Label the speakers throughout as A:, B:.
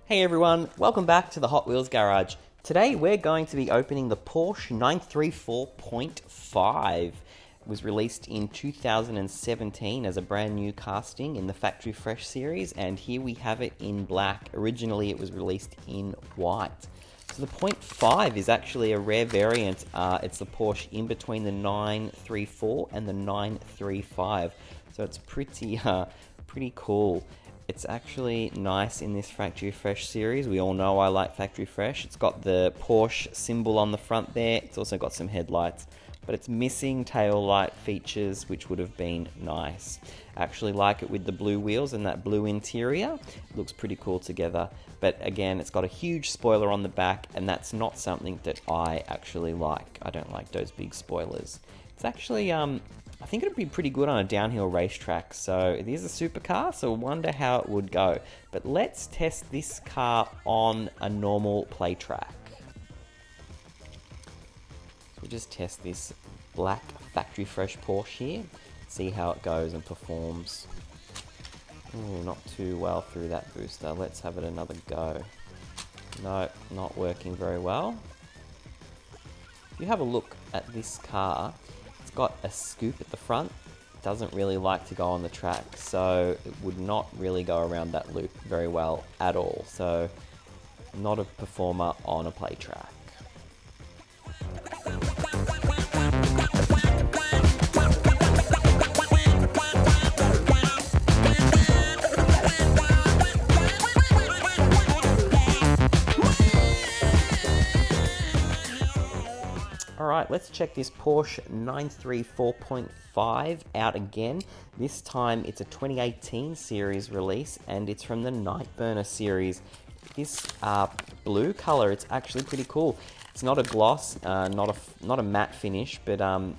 A: Hey everyone, welcome back to the Hot Wheels Garage. Today we're going to be opening the Porsche 934.5. It was released in 2017 as a brand new casting in the Factory Fresh series, and here we have it in black. Originally it was released in white. So the .5 is actually a rare variant. It's the Porsche in between the 934 and the 935. So it's pretty cool. It's actually nice in this Factory Fresh series. We all know I like Factory Fresh. It's got the Porsche symbol on the front there. It's also got some headlights, but it's missing tail light features, which would have been nice. I actually like it with the blue wheels and that blue interior. It looks pretty cool together. But again, it's got a huge spoiler on the back, and that's not something that I actually like. I don't like those big spoilers. It's actually, I think it'd be pretty good on a downhill racetrack. So it is a supercar, so I wonder how it would go. But let's test this car on a normal play track. So we'll just test this black Factory Fresh Porsche here. See how it goes and performs. Ooh, not too well through that booster. Let's have it another go. No, not working very well. If you have a look at this car, it's got a scoop at the front. It doesn't really like to go on the track, so it would not really go around that loop very well at all. So not a performer on a play track. Alright, let's check this Porsche 934.5 out again. This time it's a 2018 series release, and it's from the Nightburnerz series. This blue color, it's actually pretty cool. It's not a gloss, not a matte finish, but I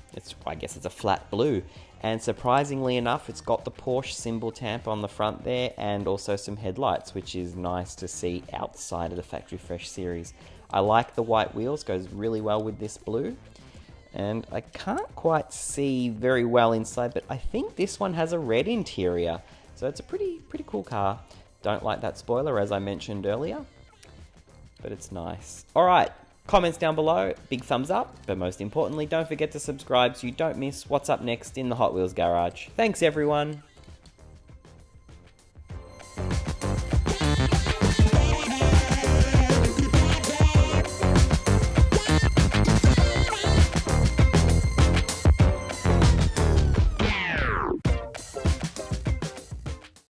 A: guess it's a flat blue. And surprisingly enough, it's got the Porsche symbol tamp on the front there, and also some headlights, which is nice to see outside of the Factory Fresh series. I like the white wheels, goes really well with this blue. And I can't quite see very well inside, but I think this one has a red interior. So it's a pretty cool car. Don't like that spoiler, as I mentioned earlier, but it's nice. All right, comments down below, big thumbs up, but most importantly, don't forget to subscribe so you don't miss what's up next in the Hot Wheels Garage. Thanks everyone.